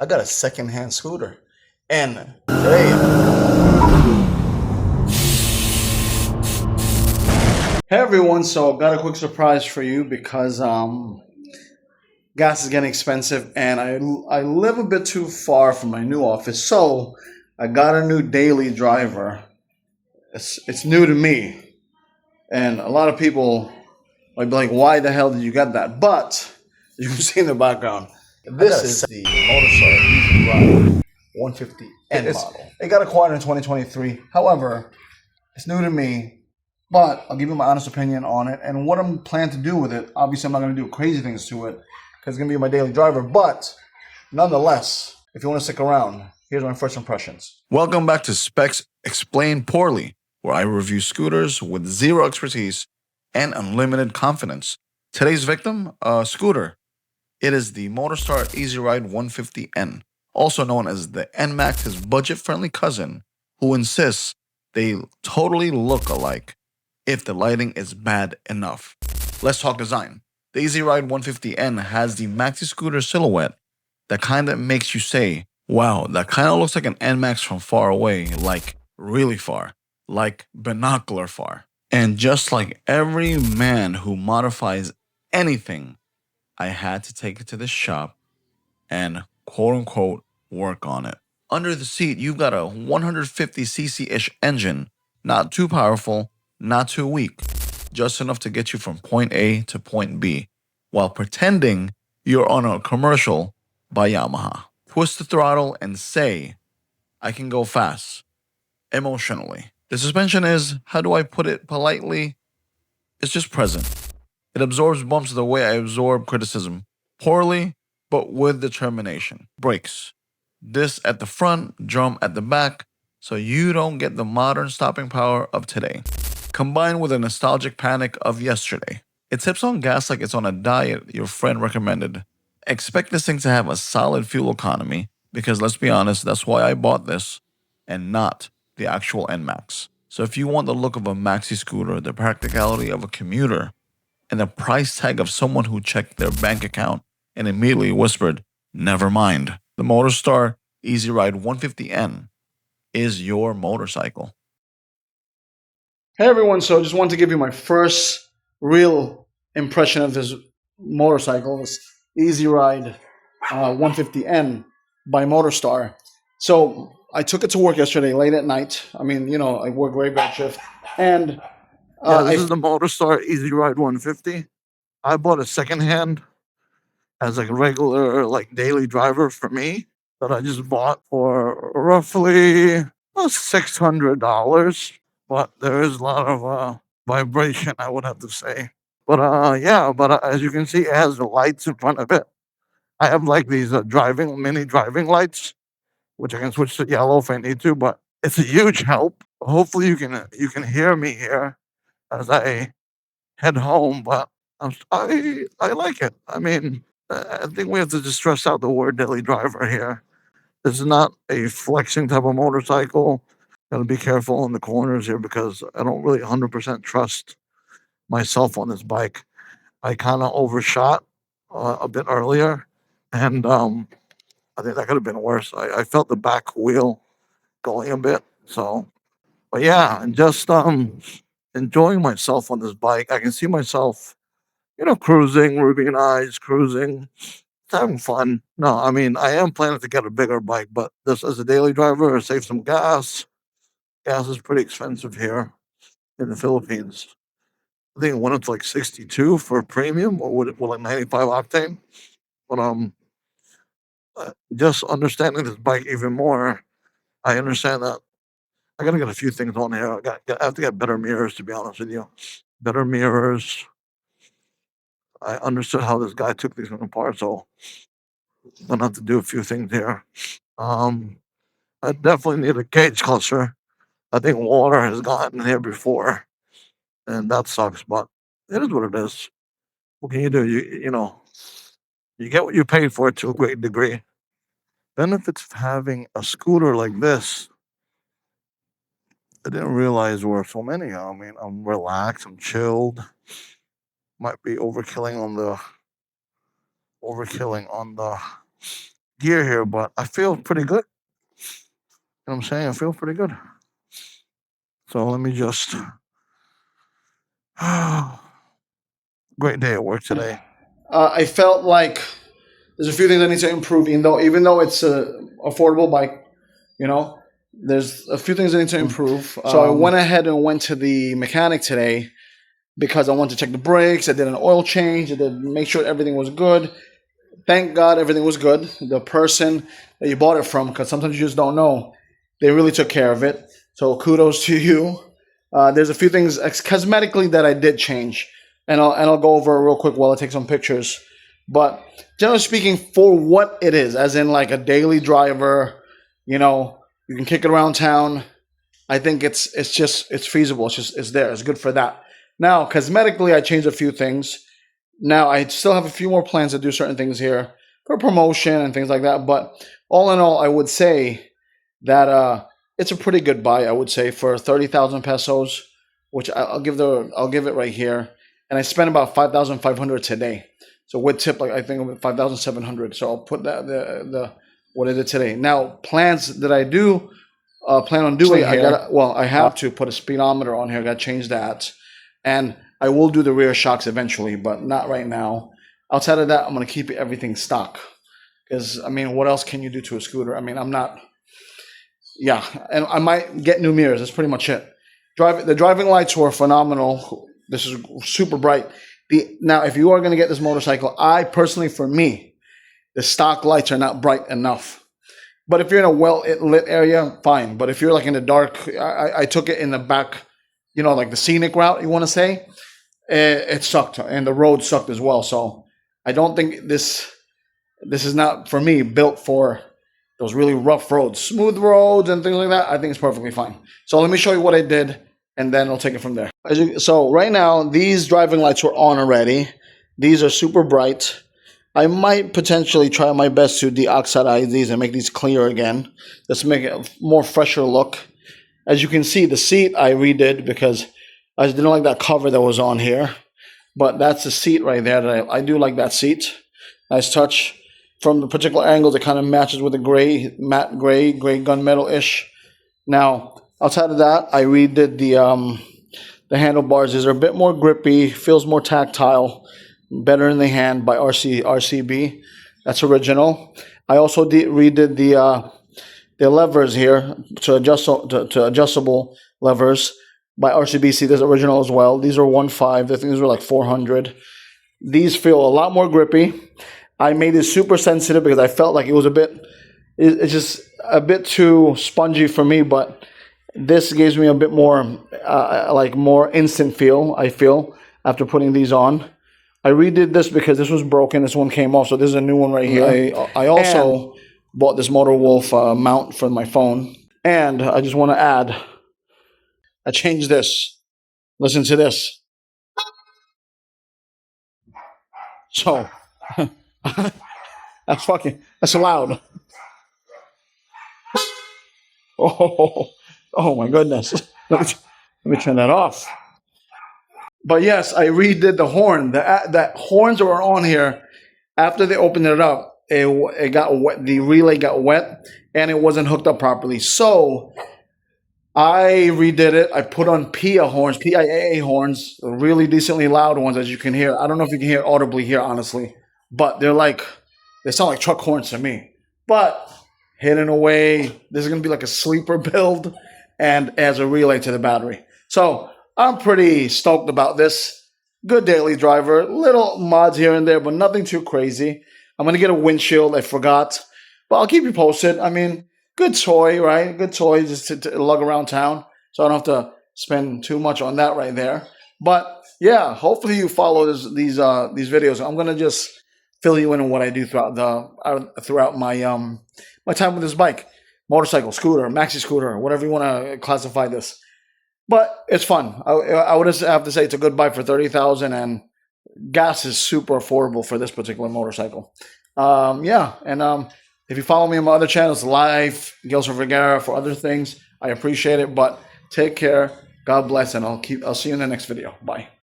I got a secondhand scooter. And today, hey everyone, so got a quick surprise for you because gas is getting expensive and I live a bit too far from my new office. So I got a new daily driver. It's new to me. And a lot of people might be like, why the hell did you get that? But you can see in the background, this is the Motorstar Easy Ride 150N model. It got acquired in 2023. However, it's new to me, but I'll give you my honest opinion on it and what I'm planning to do with it. Obviously, I'm not going to do crazy things to it because it's going to be my daily driver. But nonetheless, if you want to stick around, here's my first impressions. Welcome back to Specs Explained Poorly, where I review scooters with zero expertise and unlimited confidence. Today's victim, a scooter. It is the Motorstar Easyride 150N, also known as the NMAX, his budget-friendly cousin, who insists they totally look alike if the lighting is bad enough. Let's talk design. The Easyride 150N has the maxi scooter silhouette, that kind that makes you say, wow, that kind of looks like an NMAX from far away, like really far, like binocular far. And just like every man who modifies anything, I had to take it to the shop and quote unquote work on it. Under the seat, you've got a 150cc-ish engine, not too powerful, not too weak, just enough to get you from point A to point B, while pretending you're on a commercial by Yamaha. Twist the throttle and say, I can go fast, emotionally. The suspension is, how do I put it politely? It's just present. It absorbs bumps the way I absorb criticism, poorly, but with determination. Brakes. This at the front, drum at the back, so you don't get the modern stopping power of today, combined with a nostalgic panic of yesterday. It tips on gas like it's on a diet your friend recommended. Expect this thing to have a solid fuel economy, because let's be honest, that's why I bought this, and not the actual NMAX. So if you want the look of a maxi scooter, the practicality of a commuter, and the price tag of someone who checked their bank account and immediately whispered, never mind, the Motorstar Easy Ride 150N is your motorcycle. Hey everyone, so I just wanted to give you my first real impression of this motorcycle, this Easy Ride 150N by Motorstar. So I took it to work yesterday late at night. I mean, I work graveyard shift, and This is the Motorstar Easy Ride 150. I bought a secondhand as like a regular daily driver for me that I just bought for roughly $600. But there is a lot of vibration, I would have to say. But as you can see, it has the lights in front of it. I have like these mini driving lights, which I can switch to yellow if I need to. But it's a huge help. Hopefully you can hear me here as I head home, but I like it. I mean, I think we have to just stress out the word daily driver here. This is not a flexing type of motorcycle. Gotta be careful in the corners here because I don't really 100% trust myself on this bike. I kind of overshot a bit earlier, and I think that could have been worse. I felt the back wheel going a bit, so but yeah, and just enjoying myself on this bike. I can see myself, cruising, ruby and eyes, cruising, having fun. No, I mean, I am planning to get a bigger bike, but this as a daily driver, save some gas. Gas is pretty expensive here in the Philippines. I think it went up to like 62 for a premium, or would it like 95 octane? But just understanding this bike even more, I understand that I gotta get a few things on here. I have to get better mirrors, to be honest with you. Better mirrors. I understood how this guy took these apart, so I'm gonna have to do a few things here. Um, I definitely need a cage cluster. I think water has gotten here before, and that sucks. But it is what it is. What can you do? You get what you paid for to a great degree. Benefits of having a scooter like this, I didn't realize were so many. I mean, I'm relaxed, I'm chilled. Might be overkilling on the gear here, but I feel pretty good. You know what I'm saying? I feel pretty good. So let me just. Great day at work today. I felt like there's a few things I need to improve. Even though it's a affordable bike, you know, there's a few things I need to improve. So I went ahead and went to the mechanic today because I wanted to check the brakes. I did an oil change. I did make sure everything was good. Thank God everything was good. The person that you bought it from, because sometimes you just don't know, they really took care of it. So kudos to you. There's a few things cosmetically that I did change, and I'll go over real quick while I take some pictures. But generally speaking, for what it is, as in like a daily driver, you can kick it around town. I think it's feasible. It's there. It's good for that. Now, cosmetically, I changed a few things. Now, I still have a few more plans to do certain things here for promotion and things like that. But all in all, I would say that it's a pretty good buy. I would say for 30,000 pesos, which I'll give it right here. And I spent about 5,500 today. So with tip, like I think 5,700. So I'll put that the what I did today. Now, plans that I do plan on doing. I have to put a speedometer on here. I got to change that, and I will do the rear shocks eventually, but not right now. Outside of that, I'm going to keep everything stock. Because, I mean, what else can you do to a scooter? I mean, I'm not... Yeah, and I might get new mirrors. That's pretty much it. The driving lights were phenomenal. This is super bright. Now, if you are going to get this motorcycle, for me, the stock lights are not bright enough. But if you're in a well-lit area, fine. But if you're like in the dark, I took it in the back, like the scenic route, you want to say. It sucked, and the road sucked as well. So I don't think this is not, for me, built for those really rough roads. Smooth roads and things like that, I think it's perfectly fine. So let me show you what I did, and then I'll take it from there. So right now, these driving lights were on already. These are super bright. I might potentially try my best to deoxidize these and make these clear again. Just to make it a more fresher look. As you can see, the seat I redid because I just didn't like that cover that was on here. But that's the seat right there. That I do like that seat. Nice touch. From the particular angles, it kind of matches with the matte gray gunmetal-ish. Now, outside of that, I redid the handlebars. These are a bit more grippy, feels more tactile. Better in the hand by RCB. That's original. I also redid the levers here to adjustable levers by RCBC. This original as well. These are 1.5. I think these were like 400. These feel a lot more grippy. I made it super sensitive because I felt like it was it's just a bit too spongy for me, but this gives me a bit more like more instant feel, I feel, after putting these on. I redid this because this was broken. This one came off, so this is a new one right here. I also bought this Motor Wolf mount for my phone. And I just want to add, I changed this. Listen to this. So, that's loud. Oh my goodness. Let me turn that off. But yes, I redid the horn. The horns that were on here, after they opened it up, it got wet. The relay got wet, and it wasn't hooked up properly. So I redid it. I put on PIAA horns, really decently loud ones, as you can hear. I don't know if you can hear audibly here, honestly, but they sound like truck horns to me. But hidden away, this is going to be like a sleeper build, and as a relay to the battery. So I'm pretty stoked about this. Good daily driver. Little mods here and there, but nothing too crazy. I'm going to get a windshield. I forgot. But I'll keep you posted. I mean, good toy, right? Good toy just to lug around town. So I don't have to spend too much on that right there. But yeah, hopefully you follow these videos. I'm going to just fill you in on what I do throughout my my time with this bike. Motorcycle, scooter, maxi scooter, whatever you want to classify this. But it's fun. I would have to say it's a good buy for 30,000, and gas is super affordable for this particular motorcycle. If you follow me on my other channels, Live, Gelson Vergara, for other things, I appreciate it. But take care. God bless, and I'll see you in the next video. Bye.